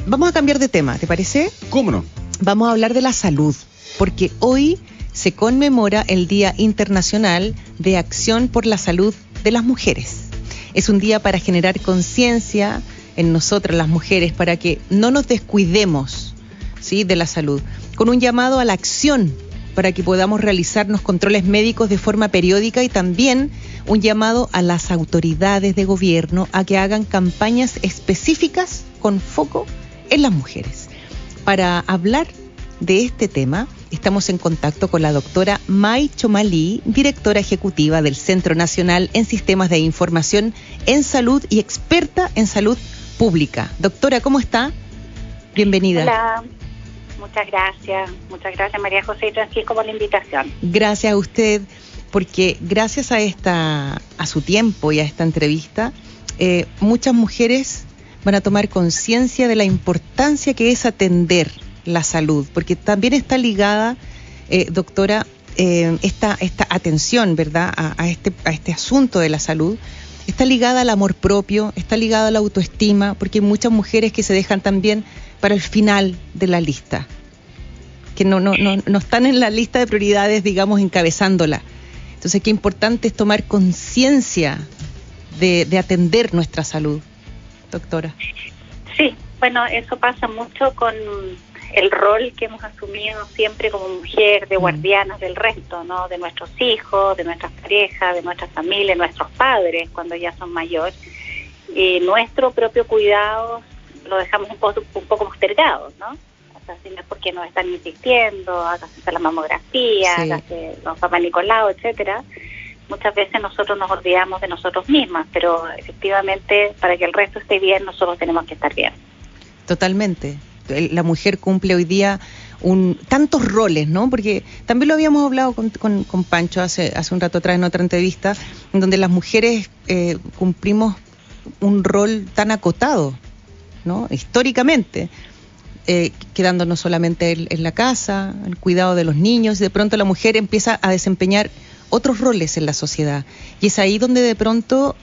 Vamos a cambiar de tema, ¿te parece? ¿Cómo no? Vamos a hablar de la salud, porque hoy se conmemora el Día Internacional de Acción por la Salud de las Mujeres. Es un día para generar conciencia en nosotras las mujeres, para que no nos descuidemos, ¿sí?, de la salud, con un llamado a la acción para que podamos realizarnos controles médicos de forma periódica, y también un llamado a las autoridades de gobierno a que hagan campañas específicas con foco en las mujeres. Para hablar de este tema, estamos en contacto con la doctora May Chomalí, directora ejecutiva del Centro Nacional en Sistemas de Información en Salud y experta en salud pública. Doctora, ¿cómo está? Bienvenida. Hola, muchas gracias María José y Francisco por la invitación. Gracias a usted, porque gracias a su tiempo y a esta entrevista, muchas mujeres van a tomar conciencia de la importancia que es atender la salud, porque también está ligada, doctora, esta atención, ¿verdad?, a este asunto de la salud, está ligada al amor propio, está ligada a la autoestima, porque hay muchas mujeres que se dejan también para el final de la lista, que no están en la lista de prioridades, digamos, encabezándola. Entonces, qué importante es tomar conciencia de atender nuestra salud, doctora. Sí, bueno, eso pasa mucho con el rol que hemos asumido siempre como mujer, de guardianas del resto, ¿no? De nuestros hijos, de nuestras parejas, de nuestras familias, nuestros padres cuando ya son mayores. Y nuestro propio cuidado lo dejamos un poco postergado, ¿no? O sea, si no es porque nos están insistiendo, hágase la mamografía, sí, hágase los Papá Nicolau, etcétera. Muchas veces nosotros nos olvidamos de nosotros mismas, pero efectivamente para que el resto esté bien, nosotros tenemos que estar bien. Totalmente. La mujer cumple hoy día tantos roles, ¿no? Porque también lo habíamos hablado con Pancho hace un rato atrás en otra entrevista, en donde las mujeres cumplimos un rol tan acotado, ¿no? Históricamente, quedándonos solamente en la casa, el cuidado de los niños, y de pronto la mujer empieza a desempeñar otros roles en la sociedad. Y es ahí donde de pronto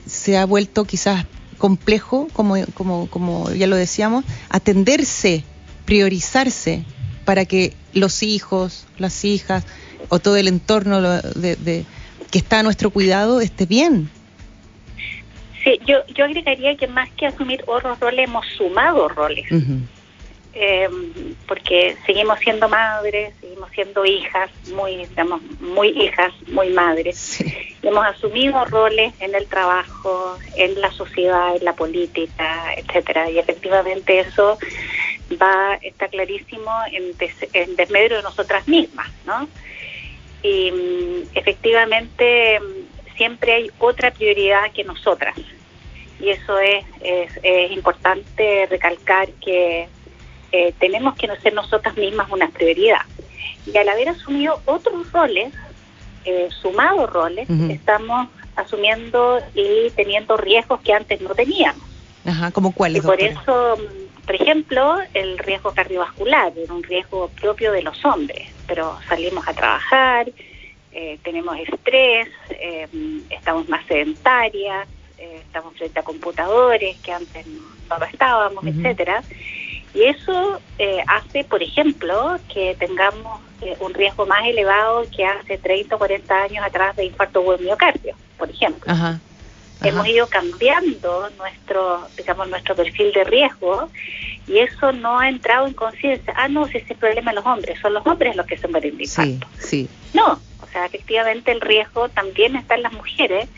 se ha vuelto quizás complejo, como ya lo decíamos, atenderse, priorizarse para que los hijos, las hijas o todo el entorno que está a nuestro cuidado esté bien. Sí, yo agregaría que más que asumir otros roles, hemos sumado roles. Uh-huh. Porque seguimos siendo madres, seguimos siendo hijas, muy hijas, muy madres. Sí. Hemos asumido roles en el trabajo, en la sociedad, en la política, etcétera, y efectivamente eso está clarísimo en desmedro de nosotras mismas, ¿no? Y efectivamente siempre hay otra prioridad que nosotras, y eso es importante recalcar que tenemos que ser nosotras mismas una prioridad. Y al haber asumido otros roles, sumado roles, uh-huh, estamos asumiendo y teniendo riesgos que antes no teníamos. Ajá, ¿cómo cuáles, y por doctora? eso, por ejemplo, el riesgo cardiovascular era un riesgo propio de los hombres, pero salimos a trabajar, tenemos estrés, estamos más sedentarias, estamos frente a computadores que antes no lo estábamos, uh-huh, etcétera. Y eso hace, por ejemplo, que tengamos un riesgo más elevado que hace 30 o 40 años atrás de infarto o miocardio, por ejemplo. Ajá. Hemos ido cambiando nuestro perfil de riesgo, y eso no ha entrado en conciencia. No, si ese problema de los hombres, son los hombres los que se mueren de infarto. Sí. No, o sea, efectivamente el riesgo también está en las mujeres,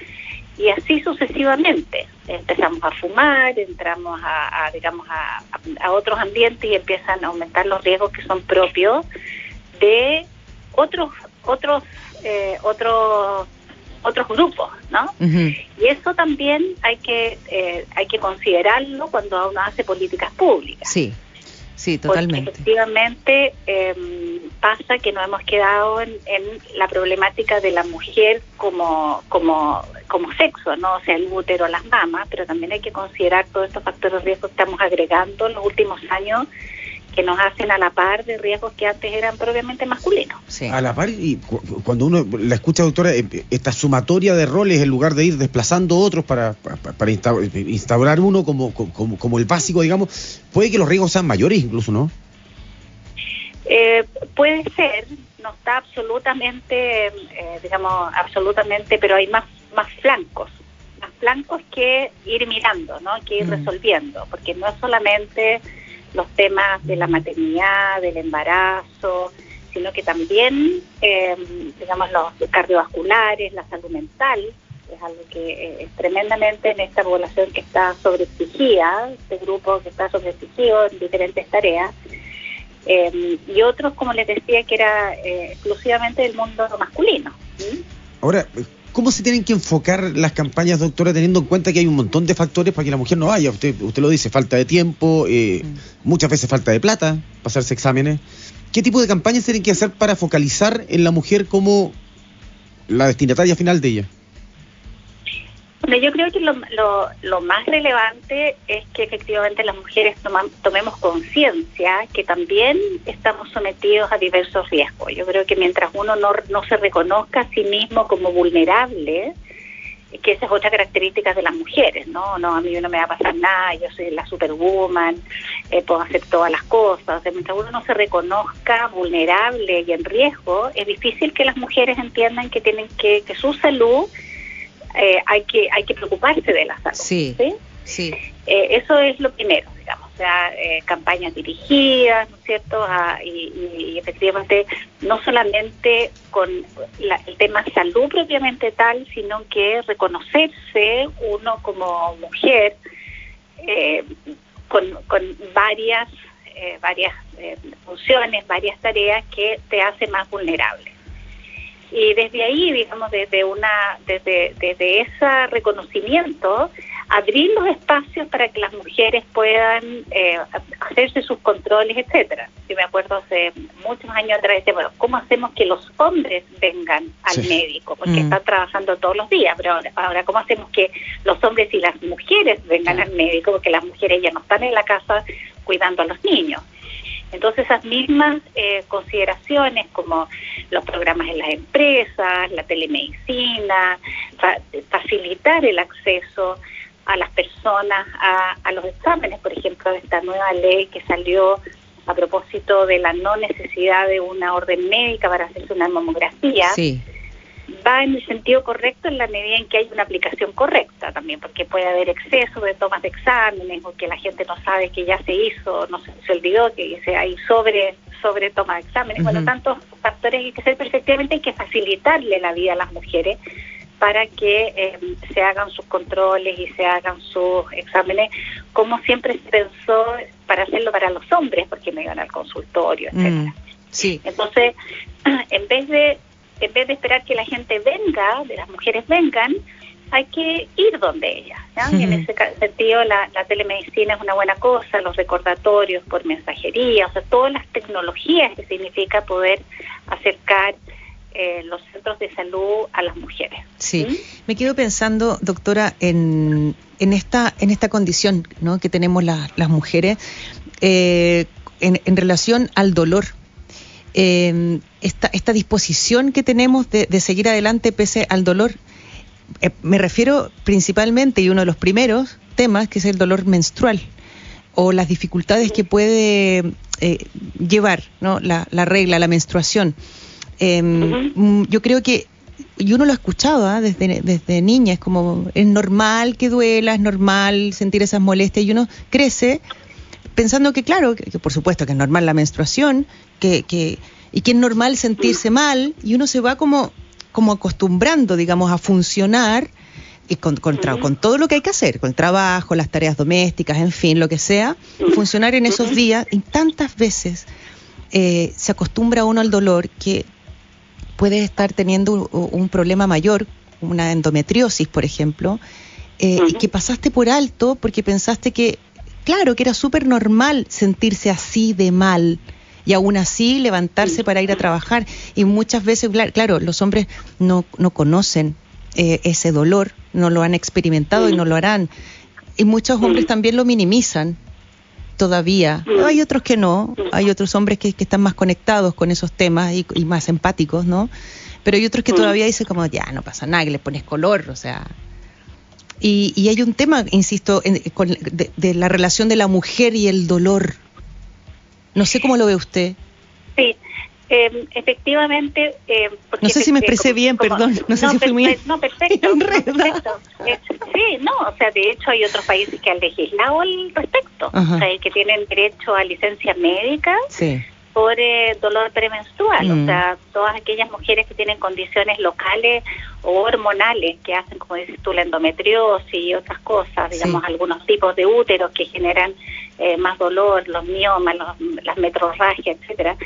y así sucesivamente. Empezamos a fumar, entramos a otros ambientes y empiezan a aumentar los riesgos que son propios de otros grupos, ¿no? Uh-huh. Y eso también hay que considerarlo cuando uno hace políticas públicas. Sí, totalmente. Porque efectivamente pasa que nos hemos quedado en la problemática de la mujer como sexo, ¿no? O sea, el útero, las mamas, pero también hay que considerar todos estos factores de riesgo que estamos agregando en los últimos años, que nos hacen a la par de riesgos que antes eran propiamente masculinos. Sí. A la par, y cuando uno la escucha, doctora, esta sumatoria de roles, en lugar de ir desplazando otros para instaurar uno como el básico, digamos, puede que los riesgos sean mayores incluso, ¿no? Puede ser, no está absolutamente, pero hay más flancos que ir mirando, ¿no? Que ir resolviendo, porque no es solamente los temas de la maternidad, del embarazo, sino que también, los cardiovasculares, la salud mental, es algo que es tremendamente en esta población que está sobreexigida, este grupo que está sobreexigido en diferentes tareas, y otros, como les decía, que era exclusivamente del mundo masculino. Ahora, ¿cómo se tienen que enfocar las campañas, doctora, teniendo en cuenta que hay un montón de factores para que la mujer no vaya? Usted lo dice, falta de tiempo, muchas veces falta de plata para hacerse exámenes. ¿Qué tipo de campañas tienen que hacer para focalizar en la mujer como la destinataria final de ella? Bueno, yo creo que lo más relevante es que efectivamente las mujeres tomemos conciencia que también estamos sometidos a diversos riesgos. Yo creo que mientras uno no se reconozca a sí mismo como vulnerable, que esa es otra característica de las mujeres, ¿no? A mí no me va a pasar nada, yo soy la superwoman, puedo hacer todas las cosas. O sea, mientras uno no se reconozca vulnerable y en riesgo, es difícil que las mujeres entiendan que tienen que su salud hay que preocuparse de la salud. Sí. Eso es lo primero, digamos, o sea, campañas dirigidas, ¿no es cierto? Y efectivamente no solamente con el tema salud propiamente tal, sino que reconocerse uno como mujer con varias funciones, varias tareas que te hacen más vulnerable. Y desde ahí, digamos, desde ese reconocimiento, abrir los espacios para que las mujeres puedan hacerse sus controles, etcétera. Yo me acuerdo hace muchos años atrás, bueno, ¿cómo hacemos que los hombres vengan al médico? Porque están trabajando todos los días, pero ahora ¿cómo hacemos que los hombres y las mujeres vengan al médico? Porque las mujeres ya no están en la casa cuidando a los niños. Entonces esas mismas consideraciones como los programas en las empresas, la telemedicina, facilitar el acceso a las personas a los exámenes, por ejemplo, esta nueva ley que salió a propósito de la no necesidad de una orden médica para hacerse una mamografía, va en el sentido correcto en la medida en que hay una aplicación correcta también, porque puede haber exceso de tomas de exámenes o que la gente no sabe que ya se hizo, no se olvidó que hay sobre toma de exámenes. Bueno, tantos factores hay que hacer perfectamente, hay que facilitarle la vida a las mujeres para que se hagan sus controles y se hagan sus exámenes, como siempre se pensó para hacerlo para los hombres, porque no iban al consultorio, etcétera. Entonces, en vez de esperar que la gente venga, de las mujeres vengan, hay que ir donde ellas, ¿ya? Y en ese sentido la telemedicina es una buena cosa, los recordatorios por mensajería, o sea, todas las tecnologías que significa poder acercar los centros de salud a las mujeres. Me quedo pensando, doctora, en esta condición, ¿no?, que tenemos las mujeres en relación al dolor. Esta disposición que tenemos de seguir adelante pese al dolor. Me refiero principalmente, y uno de los primeros temas, que es el dolor menstrual o las dificultades que puede llevar, ¿no?, la regla, la menstruación. Yo creo que, y uno lo ha escuchado desde niña, es como, es normal que duela, es normal sentir esas molestias, y uno crece pensando que, claro, que por supuesto que es normal la menstruación, y que es normal sentirse mal, y uno se va como acostumbrando, digamos, a funcionar y con todo lo que hay que hacer, con el trabajo, las tareas domésticas, en fin, lo que sea, funcionar en esos días, y tantas veces se acostumbra uno al dolor que puede estar teniendo un problema mayor, una endometriosis, por ejemplo, y que pasaste por alto porque pensaste que, claro, que era súper normal sentirse así de mal, y aún así levantarse para ir a trabajar. Y muchas veces, claro, los hombres no conocen ese dolor, no lo han experimentado y no lo harán. Y muchos hombres también lo minimizan. todavía. Hay otros que no, hay otros hombres que están más conectados con esos temas y más empáticos, ¿no? Pero hay otros que todavía dicen como, ya, no pasa nada, que le pones color, o sea... Y hay un tema, insisto, de la relación de la mujer y el dolor. No sé cómo lo ve usted. Sí, efectivamente... no sé si me expresé bien, perdón. No sé si fui muy... No, perfecto. Sí, no, o sea, de hecho hay otros países que han legislado al respecto. Ajá. O sea, y que tienen derecho a licencia médica Sí. por dolor premenstrual. O sea, todas aquellas mujeres que tienen condiciones locales o hormonales que hacen, como dices tú, la endometriosis y otras cosas, digamos, algunos tipos de úteros que generan más dolor, los miomas, las metrorragias, etcétera,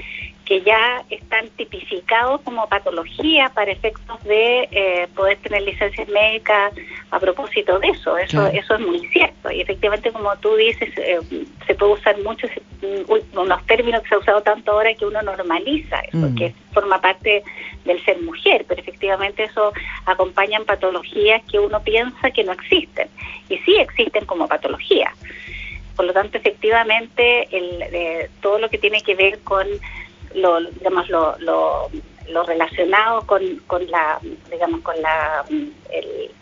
que ya están tipificados como patología para efectos de poder tener licencias médicas a propósito de eso. Eso es muy cierto. Y efectivamente, como tú dices, se puede usar muchos unos términos que se ha usado tanto ahora que uno normaliza eso, que forma parte del ser mujer, pero efectivamente eso acompaña en patologías que uno piensa que no existen, y sí existen como patología. Por lo tanto, efectivamente, todo lo que tiene que ver con lo relacionado con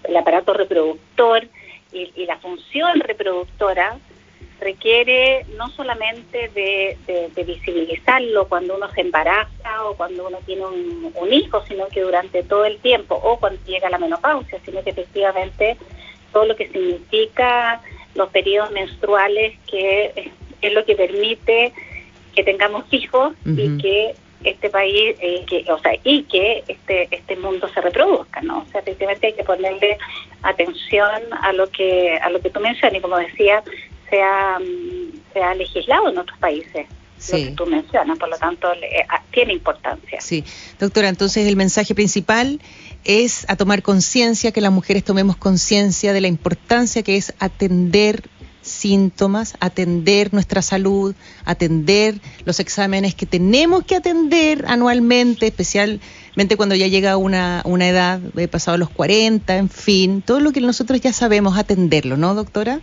el aparato reproductor y la función reproductora requiere no solamente de visibilizarlo cuando uno se embaraza o cuando uno tiene un hijo, sino que durante todo el tiempo, o cuando llega la menopausia, sino que efectivamente todo lo que significa los periodos menstruales, que es lo que permite que tengamos hijos y que este país, y que este mundo se reproduzca, ¿no? O sea, efectivamente hay que ponerle atención a lo que tú mencionas, y como decía, se ha legislado en otros países, lo que tú mencionas, por lo tanto tiene importancia. Sí, doctora, entonces el mensaje principal es a tomar conciencia, que las mujeres tomemos conciencia de la importancia que es atender síntomas, atender nuestra salud, atender los exámenes que tenemos que atender anualmente, especialmente cuando ya llega una edad, pasado los 40, en fin, todo lo que nosotros ya sabemos, atenderlo, ¿no, doctora?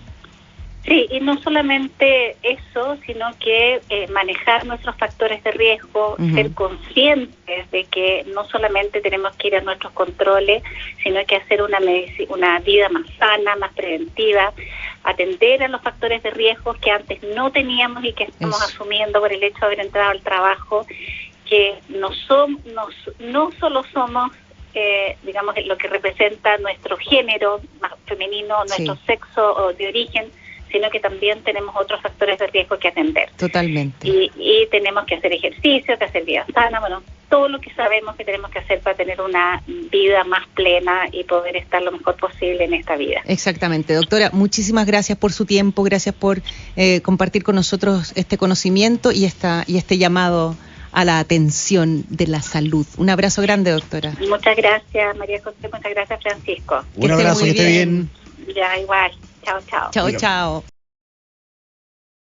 Sí, y no solamente eso, sino que manejar nuestros factores de riesgo, ser conscientes de que no solamente tenemos que ir a nuestros controles, sino que hacer una vida más sana, más preventiva, atender a los factores de riesgo que antes no teníamos y que estamos asumiendo por el hecho de haber entrado al trabajo, que no solo somos digamos, lo que representa nuestro género más femenino, nuestro sexo de origen, sino que también tenemos otros factores de riesgo que atender. Totalmente. Y tenemos que hacer ejercicio, que hacer vida sana, bueno, todo lo que sabemos que tenemos que hacer para tener una vida más plena y poder estar lo mejor posible en esta vida. Exactamente. Doctora, muchísimas gracias por su tiempo, gracias por compartir con nosotros este conocimiento y este llamado a la atención de la salud. Un abrazo grande, doctora. Muchas gracias, María José, muchas gracias, Francisco. Un abrazo, que esté bien. Ya, igual. Chao, chao. Chao, chao.